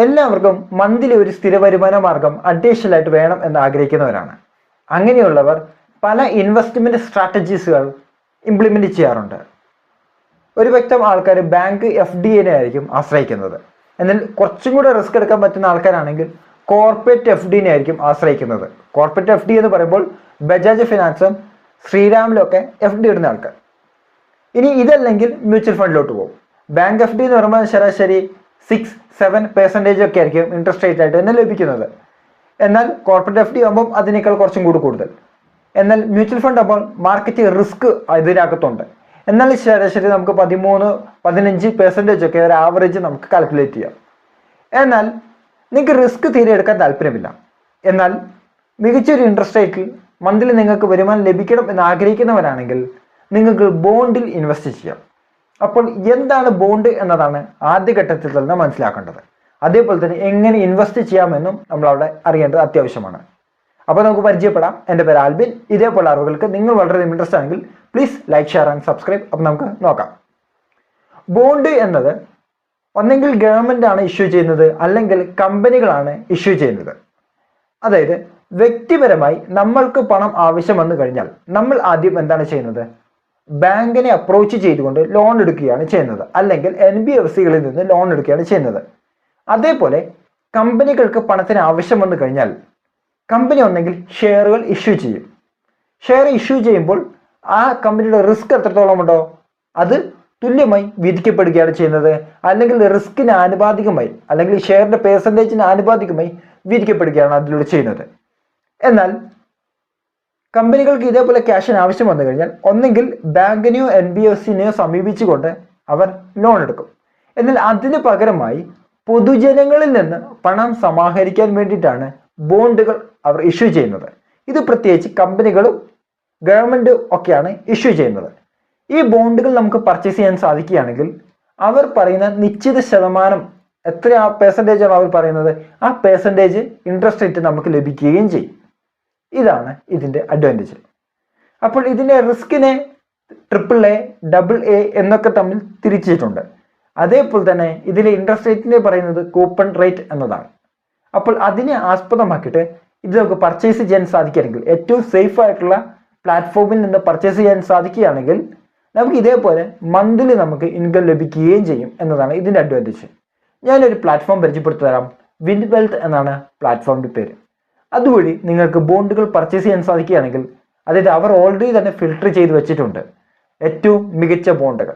എല്ലാവർക്കും മന്ത്ലി ഒരു സ്ഥിര വരുമാന മാർഗം അഡീഷണൽ ആയിട്ട് വേണം എന്ന് ആഗ്രഹിക്കുന്നവരാണ്. അങ്ങനെയുള്ളവർ പല ഇൻവെസ്റ്റ്മെന്റ് സ്ട്രാറ്റജീസുകൾ ഇംപ്ലിമെന്റ് ചെയ്യാറുണ്ട്. ഒരു വ്യക്തം ആൾക്കാർ ബാങ്ക് FD ആയിരിക്കും ആശ്രയിക്കുന്നത്. എന്നാൽ കുറച്ചും കൂടെ റിസ്ക് എടുക്കാൻ പറ്റുന്ന ആൾക്കാരാണെങ്കിൽ കോർപ്പറേറ്റ് FD ആയിരിക്കും ആശ്രയിക്കുന്നത്. കോർപ്പറേറ്റ് FD എന്ന് പറയുമ്പോൾ ബജാജ് ഫിനാൻസും ശ്രീരാമിലും ഒക്കെ FD ഇടുന്ന ആൾക്കാർ. ഇനി ഇതല്ലെങ്കിൽ മ്യൂച്വൽ ഫണ്ടിലോട്ട് പോകും. ബാങ്ക് FD എന്ന് പറയുമ്പോൾ ശരാശരി 6-7% ഒക്കെ ആയിരിക്കും ഇൻട്രസ്റ്റ് റേറ്റ് ആയിട്ട് തന്നെ ലഭിക്കുന്നത്. എന്നാൽ കോർപ്പറേറ്റ് FD ആകുമ്പോൾ അതിനേക്കാൾ കുറച്ചും കൂടി കൂടുതൽ. എന്നാൽ മ്യൂച്വൽ ഫണ്ട് ആകുമ്പോൾ മാർക്കറ്റ് റിസ്ക് ഇതിനകത്തുണ്ട്. എന്നാൽ ശരാശരി നമുക്ക് 13-15% ഒക്കെ ഒരു ആവറേജ് നമുക്ക് കാൽക്കുലേറ്റ് ചെയ്യാം. എന്നാൽ നിങ്ങൾക്ക് റിസ്ക് തീരെ എടുക്കാൻ താല്പര്യമില്ല, എന്നാൽ മികച്ചൊരു ഇൻട്രസ്റ്റ് റേറ്റിൽ മന്ത്ലി നിങ്ങൾക്ക് വരുമാനം ലഭിക്കണം എന്ന് ആഗ്രഹിക്കുന്നവരാണെങ്കിൽ നിങ്ങൾക്ക് ബോണ്ടിൽ ഇൻവെസ്റ്റ് ചെയ്യാം. അപ്പോൾ എന്താണ് ബോണ്ട് എന്നതാണ് ആദ്യഘട്ടത്തിൽ തന്നെ മനസ്സിലാക്കേണ്ടത്. അതേപോലെ തന്നെ എങ്ങനെ ഇൻവെസ്റ്റ് ചെയ്യാമെന്നും നമ്മൾ അവിടെ അറിയേണ്ടത് അത്യാവശ്യമാണ്. അപ്പോൾ നമുക്ക് പരിചയപ്പെടാം. എൻ്റെ പേര് ആൽബിൻ. ഇതേപോലെ അറിവുകൾക്ക് നിങ്ങൾ വളരെ ഇൻട്രസ്റ്റ് ആണെങ്കിൽ please like, share and subscribe. അപ്പോൾ നമുക്ക് നോക്കാം. ബോണ്ട് എന്നത് ഒന്നെങ്കിൽ ഗവൺമെന്റ് ആണ് ഇഷ്യൂ ചെയ്യുന്നത്, അല്ലെങ്കിൽ കമ്പനികളാണ് ഇഷ്യൂ ചെയ്യുന്നത്. അതായത് വ്യക്തിപരമായി നമ്മൾക്ക് പണം ആവശ്യം വന്നു കഴിഞ്ഞാൽ നമ്മൾ ആദ്യം എന്താണ് ചെയ്യുന്നത്? ബാങ്കിനെ അപ്രോച്ച് ചെയ്തുകൊണ്ട് ലോൺ എടുക്കുകയാണ് ചെയ്യുന്നത്, അല്ലെങ്കിൽ NBFCകളിൽ നിന്ന് ലോൺ എടുക്കുകയാണ് ചെയ്യുന്നത്. അതേപോലെ കമ്പനികൾക്ക് പണത്തിന് ആവശ്യം വന്നു കഴിഞ്ഞാൽ കമ്പനി ഒന്നെങ്കിൽ ഷെയറുകൾ ഇഷ്യൂ ചെയ്യും. ഷെയർ ഇഷ്യൂ ചെയ്യുമ്പോൾ ആ കമ്പനിയുടെ റിസ്ക് എത്രത്തോളം ഉണ്ടോ അത് തുല്യമായി വിധിക്കപ്പെടുകയാണ് ചെയ്യുന്നത്, അല്ലെങ്കിൽ റിസ്കിന് ആനുപാതികമായി, അല്ലെങ്കിൽ ഷെയറിന്റെ പേഴ്സൻറ്റേജിന് ആനുപാതികമായി വിധിക്കപ്പെടുകയാണ് അതിലൂടെ ചെയ്യുന്നത്. എന്നാൽ കമ്പനികൾക്ക് ഇതേപോലെ ക്യാഷിന് ആവശ്യം വന്നു കഴിഞ്ഞാൽ ഒന്നെങ്കിൽ ബാങ്കിനെയോ NBFCനെയോ സമീപിച്ചുകൊണ്ട് അവർ ലോൺ എടുക്കും. എന്നാൽ അതിന് പകരമായി പൊതുജനങ്ങളിൽ നിന്ന് പണം സമാഹരിക്കാൻ വേണ്ടിയിട്ടാണ് ബോണ്ടുകൾ അവർ ഇഷ്യൂ ചെയ്യുന്നത്. ഇത് പ്രത്യേകിച്ച് കമ്പനികളും ഗവൺമെന്റും ഒക്കെയാണ് ഇഷ്യൂ ചെയ്യുന്നത്. ഈ ബോണ്ടുകൾ നമുക്ക് പർച്ചേസ് ചെയ്യാൻ സാധിക്കുകയാണെങ്കിൽ അവർ പറയുന്ന നിശ്ചിത ശതമാനം എത്ര പെർസെൻറ്റേജ് ആണ് അവർ പറയുന്നത്, ആ പെർസെൻറ്റേജ് ഇൻട്രസ്റ്റ് റേറ്റ് നമുക്ക് ലഭിക്കുകയും ചെയ്യും. ഇതാണ് ഇതിൻ്റെ അഡ്വാൻറ്റേജ്. അപ്പോൾ ഇതിൻ്റെ റിസ്കിനെ AAA, AA എന്നൊക്കെ തമ്മിൽ തിരിച്ചിട്ടുണ്ട്. അതേപോലെ തന്നെ ഇതിലെ ഇൻട്രസ്റ്റ് റേറ്റിനെ പറയുന്നത് കൂപ്പൺ റേറ്റ് എന്നതാണ്. അപ്പോൾ അതിനെ ആസ്പദമാക്കിയിട്ട് ഇത് നമുക്ക് പർച്ചേസ് ചെയ്യാൻ സാധിക്കുകയാണെങ്കിൽ, ഏറ്റവും സേഫ് ആയിട്ടുള്ള പ്ലാറ്റ്ഫോമിൽ നിന്ന് പർച്ചേസ് ചെയ്യാൻ സാധിക്കുകയാണെങ്കിൽ നമുക്ക് ഇതേപോലെ മന്ത്ലി നമുക്ക് ഇൻകം ലഭിക്കുകയും ചെയ്യും എന്നതാണ് ഇതിൻ്റെ അഡ്വാൻറ്റേജ്. ഞാനൊരു പ്ലാറ്റ്ഫോം പരിചയപ്പെടുത്തി തരാം. വിൻവെൽത്ത് എന്നാണ് പ്ലാറ്റ്ഫോമിൻ്റെ പേര്. അതുവഴി നിങ്ങൾക്ക് ബോണ്ടുകൾ പർച്ചേസ് ചെയ്യാൻ സാധിക്കുകയാണെങ്കിൽ, അതായത് അവർ ഓൾറെഡി തന്നെ ഫിൽട്ടർ ചെയ്ത് വെച്ചിട്ടുണ്ട് ഏറ്റവും മികച്ച ബോണ്ടുകൾ.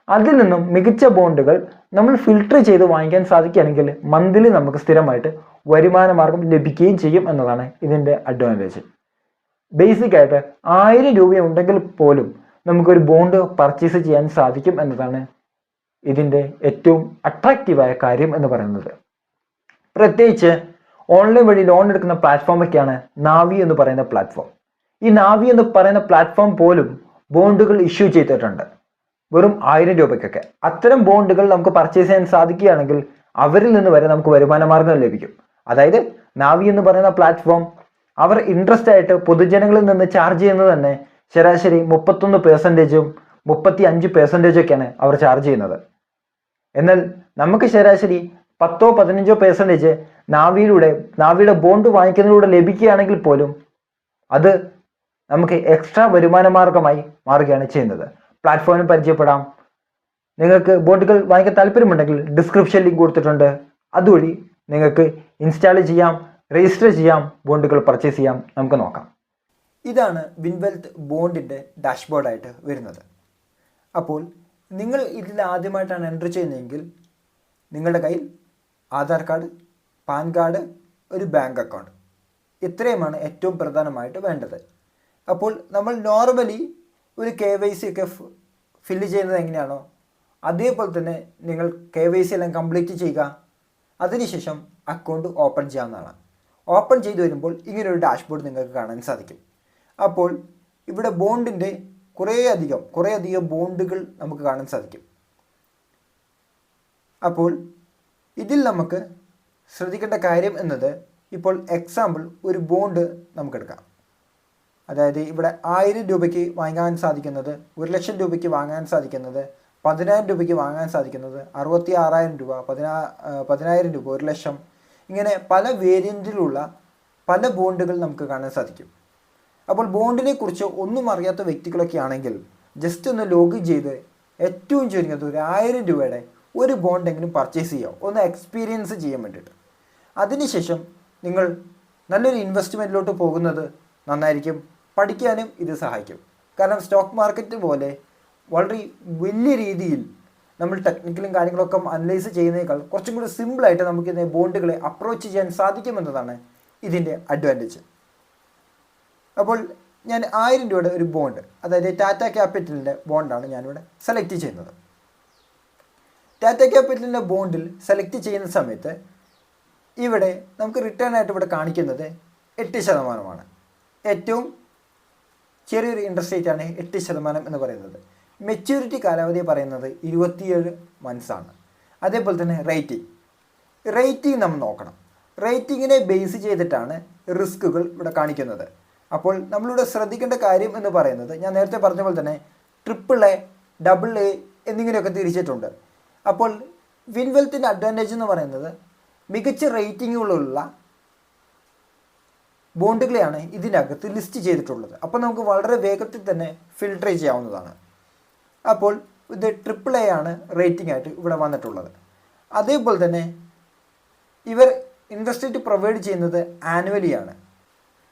അതിൽ നിന്നും മികച്ച ബോണ്ടുകൾ നമ്മൾ ഫിൽട്ടർ ചെയ്ത് വാങ്ങിക്കാൻ സാധിക്കുകയാണെങ്കിൽ മന്ത്ലി നമുക്ക് സ്ഥിരമായിട്ട് വരുമാന മാർഗം ലഭിക്കുകയും ചെയ്യും എന്നതാണ് ഇതിൻ്റെ അഡ്വാൻറ്റേജ്. ബേസിക് ആയിട്ട് 1000 രൂപ ഉണ്ടെങ്കിൽ പോലും നമുക്കൊരു ബോണ്ട് പർച്ചേസ് ചെയ്യാൻ സാധിക്കും എന്നതാണ് ഇതിൻ്റെ ഏറ്റവും അട്രാക്റ്റീവായ കാര്യം എന്ന് പറയുന്നത്. പ്രത്യേകിച്ച് ഓൺലൈൻ വഴി ലോൺ എടുക്കുന്ന പ്ലാറ്റ്ഫോമൊക്കെയാണ് നാവി എന്ന് പറയുന്ന പ്ലാറ്റ്ഫോം. ഈ നാവി എന്ന് പറയുന്ന പ്ലാറ്റ്ഫോം പോലും ബോണ്ടുകൾ ഇഷ്യൂ ചെയ്തിട്ടുണ്ട് വെറും 1000 രൂപയ്ക്കൊക്കെ. അത്തരം ബോണ്ടുകൾ നമുക്ക് പർച്ചേസ് ചെയ്യാൻ സാധിക്കുകയാണെങ്കിൽ അവരിൽ നിന്ന് വരെ നമുക്ക് വരുമാന മാർഗം ലഭിക്കും. അതായത് നാവി എന്ന് പറയുന്ന പ്ലാറ്റ്ഫോം അവർ ഇൻട്രസ്റ്റ് ആയിട്ട് പൊതുജനങ്ങളിൽ നിന്ന് ചാർജ് ചെയ്യുന്നത് തന്നെ ശരാശരി 31%, 35% ഒക്കെയാണ് അവർ ചാർജ് ചെയ്യുന്നത്. എന്നാൽ നമുക്ക് ശരാശരി 10-15% നാവിയുടെ ബോണ്ട് വാങ്ങിക്കുന്നതിലൂടെ ലഭിക്കുകയാണെങ്കിൽ പോലും അത് നമുക്ക് എക്സ്ട്രാ വരുമാന മാർഗമായി മാറുകയാണ് ചെയ്യുന്നത്. പ്ലാറ്റ്ഫോമിൽ പരിചയപ്പെടാം. നിങ്ങൾക്ക് ബോണ്ടുകൾ വാങ്ങിക്കാൻ താല്പര്യമുണ്ടെങ്കിൽ ഡിസ്ക്രിപ്ഷൻ ലിങ്ക് കൊടുത്തിട്ടുണ്ട്. അതുവഴി നിങ്ങൾക്ക് ഇൻസ്റ്റാൾ ചെയ്യാം, രജിസ്റ്റർ ചെയ്യാം, ബോണ്ടുകൾ പർച്ചേസ് ചെയ്യാം. നമുക്ക് നോക്കാം. ഇതാണ് വിൻവെൽത്ത് ബോണ്ടിൻ്റെ ഡാഷ്ബോർഡായിട്ട് വരുന്നത്. അപ്പോൾ നിങ്ങൾ ഇതിൽ ആദ്യമായിട്ടാണ് എൻട്രി ചെയ്യുന്നതെങ്കിൽ നിങ്ങളുടെ കയ്യിൽ ആധാർ കാർഡ്, പാൻ കാർഡ്, ഒരു ബാങ്ക് അക്കൗണ്ട്, ഇത്രയുമാണ് ഏറ്റവും പ്രധാനമായിട്ട് വേണ്ടത്. അപ്പോൾ നമ്മൾ നോർമലി ഒരു KYC ഒക്കെ ഫില്ല് ചെയ്യുന്നത് എങ്ങനെയാണോ അതേപോലെ തന്നെ നിങ്ങൾ KYC എല്ലാം കംപ്ലീറ്റ് ചെയ്യുക. അതിനുശേഷം അക്കൗണ്ട് ഓപ്പൺ ചെയ്യാവുന്നതാണ്. ഓപ്പൺ ചെയ്ത് വരുമ്പോൾ ഇങ്ങനൊരു ഡാഷ്ബോർഡ് നിങ്ങൾക്ക് കാണാൻ സാധിക്കും. അപ്പോൾ ഇവിടെ ബോണ്ടിൻ്റെ കുറേയധികം ബോണ്ടുകൾ നമുക്ക് കാണാൻ സാധിക്കും. അപ്പോൾ ഇതിൽ നമുക്ക് ശ്രദ്ധിക്കേണ്ട കാര്യം എന്നത്, ഇപ്പോൾ എക്സാമ്പിൾ ഒരു ബോണ്ട് നമുക്കെടുക്കാം. അതായത് ഇവിടെ 1000 രൂപയ്ക്ക് വാങ്ങാൻ സാധിക്കുന്നത്, 1 ലക്ഷം രൂപയ്ക്ക് വാങ്ങാൻ സാധിക്കുന്നത് 10,000 രൂപയ്ക്ക് വാങ്ങാൻ സാധിക്കുന്നത് 66,000 രൂപ, 10,000 രൂപ, 1 ലക്ഷം, ഇങ്ങനെ പല വേരിയൻറ്റിലുള്ള പല ബോണ്ടുകൾ നമുക്ക് കാണാൻ സാധിക്കും. അപ്പോൾ ബോണ്ടിനെ കുറിച്ച് ഒന്നും അറിയാത്ത വ്യക്തികളൊക്കെ ആണെങ്കിൽ ജസ്റ്റ് ഒന്ന് ലോഗിൻ ചെയ്ത് ഏറ്റവും ചുരുങ്ങിയത് ഒരു 1,000 രൂപയുടെ ഒരു ബോണ്ടെങ്കിലും പർച്ചേസ് ചെയ്യുക, ഒന്ന് എക്സ്പീരിയൻസ് ചെയ്യാൻ വേണ്ടിയിട്ട്. അതിനുശേഷം നിങ്ങൾ നല്ലൊരു ഇൻവെസ്റ്റ്മെൻറ്റിലോട്ട് പോകുന്നത് നന്നായിരിക്കും. പഠിക്കാനും ഇത് സഹായിക്കും. കാരണം സ്റ്റോക്ക് മാർക്കറ്റ് പോലെ വളരെ വലിയ രീതിയിൽ നമ്മൾ ടെക്നിക്കലും കാര്യങ്ങളൊക്കെ അനലൈസ് ചെയ്യുന്നതിനേക്കാൾ കുറച്ചും കൂടി സിമ്പിളായിട്ട് നമുക്ക് ഇതിനെ ബോണ്ടുകളെ അപ്രോച്ച് ചെയ്യാൻ സാധിക്കുമെന്നതാണ് ഇതിൻ്റെ അഡ്വാൻറ്റേജ്. അപ്പോൾ ഞാൻ 1,000 രൂപയുടെ ഒരു ബോണ്ട്, അതായത് ടാറ്റ ക്യാപിറ്റലിൻ്റെ ബോണ്ടാണ് ഞാനിവിടെ സെലക്ട് ചെയ്യുന്നത്. ടാറ്റ ക്യാപിറ്റലിൻ്റെ ബോണ്ടിൽ സെലക്ട് ചെയ്യുന്ന സമയത്ത് ഇവിടെ നമുക്ക് റിട്ടേൺ ആയിട്ട് ഇവിടെ കാണിക്കുന്നത് 8%. ഏറ്റവും ചെറിയൊരു ഇൻട്രസ്റ്റ് റേറ്റാണ് 8% എന്ന് പറയുന്നത്. മെച്യൂരിറ്റി കാലാവധി പറയുന്നത് 27 മന്ത്സാണ്. അതേപോലെ തന്നെ റേറ്റിംഗ് നമ്മൾ നോക്കണം. റേറ്റിങ്ങിനെ ബേസ് ചെയ്തിട്ടാണ് റിസ്കുകൾ ഇവിടെ കാണിക്കുന്നത്. അപ്പോൾ നമ്മളിവിടെ ശ്രദ്ധിക്കേണ്ട കാര്യം എന്ന് പറയുന്നത് ഞാൻ നേരത്തെ പറഞ്ഞ പോലെ തന്നെ AAA, AA എന്നിങ്ങനെയൊക്കെ തിരിച്ചിട്ടുണ്ട്. അപ്പോൾ വിൻവെൽത്തിൻ്റെ അഡ്വാൻറ്റേജ് എന്ന് പറയുന്നത് മികച്ച റേറ്റിങ്ങുകളുള്ള ബോണ്ടുകളെയാണ് ഇതിനകത്ത് ലിസ്റ്റ് ചെയ്തിട്ടുള്ളത്. അപ്പോൾ നമുക്ക് വളരെ വേഗത്തിൽ തന്നെ ഫിൽട്ടർ ചെയ്യാവുന്നതാണ്. അപ്പോൾ ഇത് AAA ആണ് റേറ്റിംഗ് ആയിട്ട് ഇവിടെ വന്നിട്ടുള്ളത്. അതേപോലെ തന്നെ ഇവർ ഇൻട്രസ്റ്റ് റേറ്റ് പ്രൊവൈഡ് ചെയ്യുന്നത് ആനുവലിയാണ്.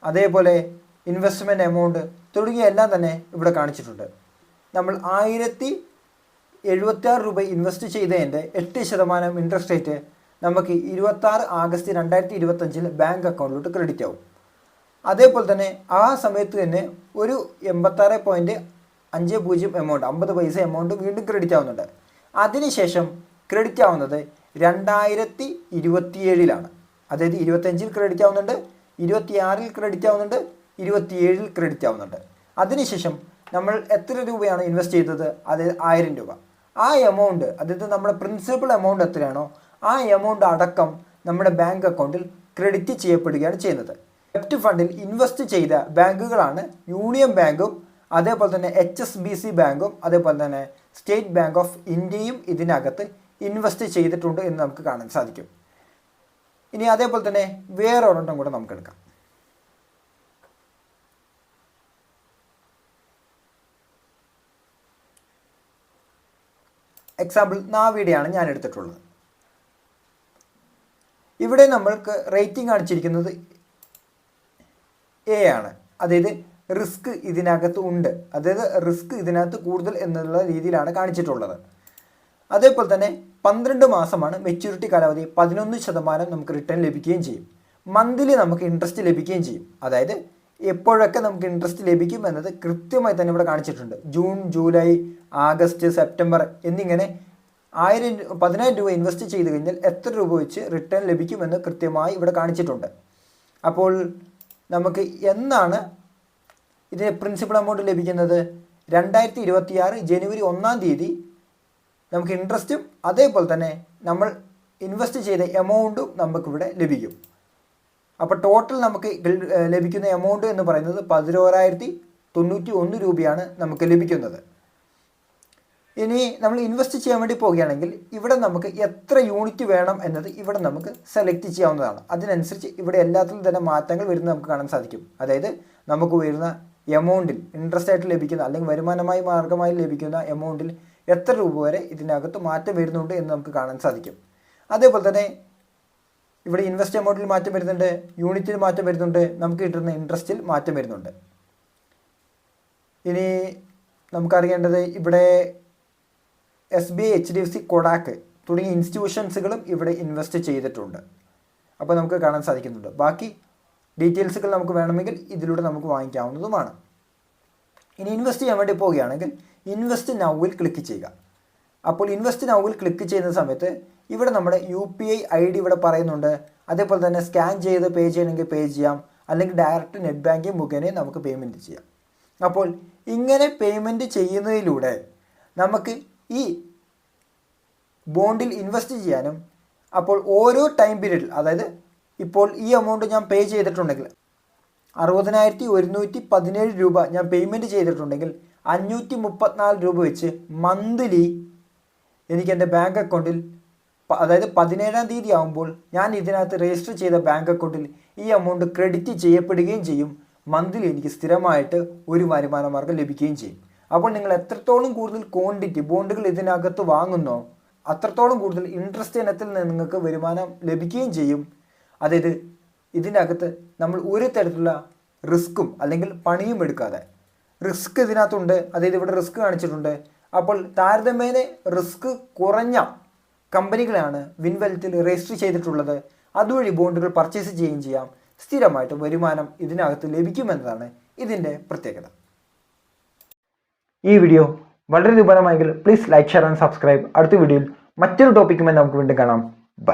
അതേപോലെ ഇൻവെസ്റ്റ്മെൻറ്റ് എമൗണ്ട് തുടങ്ങിയ എല്ലാം തന്നെ ഇവിടെ കാണിച്ചിട്ടുണ്ട്. നമ്മൾ 1,076 രൂപ ഇൻവെസ്റ്റ് ചെയ്തതിൻ്റെ 8% ഇൻട്രസ്റ്റ് റേറ്റ് നമുക്ക് 26 ആഗസ്റ്റ് 2025 ബാങ്ക് അക്കൗണ്ടിലോട്ട് ക്രെഡിറ്റ് ആവും. അതേപോലെ തന്നെ ആ സമയത്ത് തന്നെ ഒരു 86.50 എമൗണ്ട്, 50 പൈസ എമൗണ്ട് വീണ്ടും ക്രെഡിറ്റ് ആവുന്നുണ്ട്. അതിനുശേഷം ക്രെഡിറ്റ് ആവുന്നത് 2027 അതായത് 25 ക്രെഡിറ്റ് ആവുന്നുണ്ട്, 26 ക്രെഡിറ്റ് ആവുന്നുണ്ട്, 27 ക്രെഡിറ്റ് ആവുന്നുണ്ട്. അതിനുശേഷം നമ്മൾ എത്ര രൂപയാണ് ഇൻവെസ്റ്റ് ചെയ്തത്, അതായത് 1,000 രൂപ, ആ എമൗണ്ട്, അതായത് നമ്മുടെ പ്രിൻസിപ്പൽ എമൗണ്ട് എത്രയാണോ ആ എമൗണ്ട് അടക്കം നമ്മുടെ ബാങ്ക് അക്കൗണ്ടിൽ ക്രെഡിറ്റ് ചെയ്യപ്പെടുകയാണ് ചെയ്യുന്നത്. ഡെപ്റ്റ് ഫണ്ടിൽ ഇൻവെസ്റ്റ് ചെയ്ത ബാങ്കുകളാണ് യൂണിയൻ ബാങ്കും അതേപോലെ തന്നെ HSBC ബാങ്കും അതേപോലെ തന്നെ സ്റ്റേറ്റ് ബാങ്ക് ഓഫ് ഇന്ത്യയും ഇതിനകത്ത് ഇൻവെസ്റ്റ് ചെയ്തിട്ടുണ്ട് എന്ന് നമുക്ക് കാണാൻ സാധിക്കും. ഇനി അതേപോലെ തന്നെ വേറെ ഒരെണ്ണം കൂടെ നമുക്ക് എടുക്കാം. എക്സാമ്പിൾ നാവിയുടെയാണ് ഞാൻ എടുത്തിട്ടുള്ളത്. ഇവിടെ നമ്മൾക്ക് റേറ്റിംഗ് കാണിച്ചിരിക്കുന്നത് A ആണ്. അതായത് റിസ്ക് ഇതിനകത്ത് ഉണ്ട്, അതായത് റിസ്ക് ഇതിനകത്ത് കൂടുതൽ എന്നുള്ള രീതിയിലാണ് കാണിച്ചിട്ടുള്ളത്. അതേപോലെ തന്നെ 12 മാസമാണ് മെച്യൂരിറ്റി കാലാവധി, 11% നമുക്ക് റിട്ടേൺ ലഭിക്കുകയും ചെയ്യും. മന്ത്ലി നമുക്ക് ഇൻട്രസ്റ്റ് ലഭിക്കുകയും ചെയ്യും. അതായത് എപ്പോഴൊക്കെ നമുക്ക് ഇൻട്രസ്റ്റ് ലഭിക്കും എന്നത് കൃത്യമായി തന്നെ ഇവിടെ കാണിച്ചിട്ടുണ്ട്. ജൂൺ, ജൂലൈ, ആഗസ്റ്റ്, സെപ്റ്റംബർ എന്നിങ്ങനെ 10,000 രൂപ ഇൻവെസ്റ്റ് ചെയ്ത് കഴിഞ്ഞാൽ എത്ര രൂപ വെച്ച് റിട്ടേൺ ലഭിക്കുമെന്ന് കൃത്യമായി ഇവിടെ കാണിച്ചിട്ടുണ്ട്. അപ്പോൾ നമുക്ക് എന്നാണ് ഇതിന് പ്രിൻസിപ്പൽ എമൗണ്ട് ലഭിക്കുന്നത്, 2026 ജനുവരി 1-ാം തീയതി നമുക്ക് ഇൻട്രസ്റ്റും അതേപോലെ തന്നെ നമ്മൾ ഇൻവെസ്റ്റ് ചെയ്ത എമൗണ്ടും നമുക്കിവിടെ ലഭിക്കും. അപ്പോൾ ടോട്ടൽ നമുക്ക് ലഭിക്കുന്ന എമൗണ്ട് എന്ന് പറയുന്നത് 11,091 രൂപയാണ് നമുക്ക് ലഭിക്കുന്നത്. ഇനി നമ്മൾ ഇൻവെസ്റ്റ് ചെയ്യാൻ വേണ്ടി പോവുകയാണെങ്കിൽ ഇവിടെ നമുക്ക് എത്ര യൂണിറ്റ് വേണം എന്നത് ഇവിടെ നമുക്ക് സെലക്ട് ചെയ്യാവുന്നതാണ്. അതിനനുസരിച്ച് ഇവിടെ എല്ലാത്തിലും തന്നെ മാറ്റങ്ങൾ വരുന്നത് നമുക്ക് കാണാൻ സാധിക്കും. അതായത് നമുക്ക് വരുന്ന എമൗണ്ടിൽ ഇൻട്രസ്റ്റ് ആയിട്ട് ലഭിക്കുന്ന അല്ലെങ്കിൽ വരുമാനമായി മാർഗമായി ലഭിക്കുന്ന എമൗണ്ടിൽ എത്ര രൂപ വരെ ഇതിനകത്ത് മാറ്റം വരുന്നുണ്ട് എന്ന് നമുക്ക് കാണാൻ സാധിക്കും. അതേപോലെ തന്നെ ഇവിടെ ഇൻവെസ്റ്റ് എമൗണ്ടിൽ മാറ്റം വരുന്നുണ്ട്, യൂണിറ്റിൽ മാറ്റം വരുന്നുണ്ട്, നമുക്ക് കിട്ടുന്ന ഇൻട്രസ്റ്റിൽ മാറ്റം വരുന്നുണ്ട്. ഇനി നമുക്കറിയേണ്ടത് ഇവിടെ SBI, HDFC, കൊടാക്ക് തുടങ്ങിയ ഇൻസ്റ്റിറ്റ്യൂഷൻസുകളും ഇവിടെ ഇൻവെസ്റ്റ് ചെയ്തിട്ടുണ്ട്. അപ്പോൾ നമുക്ക് കാണാൻ സാധിക്കുന്നുണ്ട്. ബാക്കി ഡീറ്റെയിൽസുകൾ നമുക്ക് വേണമെങ്കിൽ ഇതിലൂടെ നമുക്ക് വാങ്ങിക്കാവുന്നതുമാണ്. ഇനി ഇൻവെസ്റ്റ് ചെയ്യാൻ വേണ്ടി പോവുകയാണെങ്കിൽ ഇൻവെസ്റ്റ് നൗവിൽ ക്ലിക്ക് ചെയ്യുക. അപ്പോൾ ഇൻവെസ്റ്റ് നൗവിൽ ക്ലിക്ക് ചെയ്യുന്ന സമയത്ത് ഇവിടെ നമ്മുടെ UPI ID ഇവിടെ പറയുന്നുണ്ട്. അതേപോലെ തന്നെ സ്കാൻ ചെയ്ത് പേ ചെയ്യണമെങ്കിൽ പേ ചെയ്യാം, അല്ലെങ്കിൽ ഡയറക്റ്റ് നെറ്റ് ബാങ്കിങ് മുഖേന നമുക്ക് പേയ്മെൻറ്റ് ചെയ്യാം. അപ്പോൾ ഇങ്ങനെ പേയ്മെൻറ്റ് ചെയ്യുന്നതിലൂടെ നമുക്ക് ഈ ബോണ്ടിൽ ഇൻവെസ്റ്റ് ചെയ്യാനും, അപ്പോൾ ഓരോ ടൈം പീരീഡിൽ, അതായത് ഇപ്പോൾ ഈ എമൗണ്ട് ഞാൻ പേ ചെയ്തിട്ടുണ്ടെങ്കിൽ 60,117 രൂപ ഞാൻ പേയ്മെൻറ്റ് ചെയ്തിട്ടുണ്ടെങ്കിൽ 534 രൂപ വെച്ച് മന്ത്ലി എനിക്ക് എൻ്റെ ബാങ്ക് അക്കൗണ്ടിൽ അതായത് 17-ാം തീയതി ആകുമ്പോൾ ഞാൻ ഇതിനകത്ത് രജിസ്റ്റർ ചെയ്ത ബാങ്ക് അക്കൗണ്ടിൽ ഈ എമൗണ്ട് ക്രെഡിറ്റ് ചെയ്യപ്പെടുകയും ചെയ്യും. മന്ത്ലി എനിക്ക് സ്ഥിരമായിട്ട് ഒരു വരുമാന മാർഗ്ഗം ലഭിക്കുകയും ചെയ്യും. അപ്പോൾ നിങ്ങൾ എത്രത്തോളം കൂടുതൽ ക്വാണ്ടിറ്റി ബോണ്ടുകൾ ഇതിനകത്ത് വാങ്ങുന്നോ അത്രത്തോളം കൂടുതൽ ഇൻട്രസ്റ്റ് ഇനത്തിൽ നിന്ന് നിങ്ങൾക്ക് വരുമാനം ലഭിക്കുകയും ചെയ്യും. അതായത് ഇതിനകത്ത് നമ്മൾ ഒരു തരത്തിലുള്ള റിസ്ക്കും അല്ലെങ്കിൽ പണിയും എടുക്കാതെ റിസ്ക് ഇതിനകത്തുണ്ട്. അതായത് ഇവിടെ റിസ്ക് കാണിച്ചിട്ടുണ്ട്. അപ്പോൾ താരതമ്യേന റിസ്ക് കുറഞ്ഞ കമ്പനികളാണ് വിൻവെൽത്തിൽ രജിസ്റ്റർ ചെയ്തിട്ടുള്ളത്. അതുവഴി ബോണ്ടുകൾ പർച്ചേസ് ചെയ്യുകയും ചെയ്യാം. സ്ഥിരമായിട്ട് വരുമാനം ഇതിനകത്ത് ലഭിക്കുമെന്നതാണ് ഇതിൻ്റെ പ്രത്യേകത. ഈ വീഡിയോ വളരെ ഉപകാരമായെങ്കിൽ please like, share and subscribe. അടുത്ത വീഡിയോയിൽ മറ്റൊരു ടോപ്പിക്കുമായി നമുക്ക് വീണ്ടും കാണാം.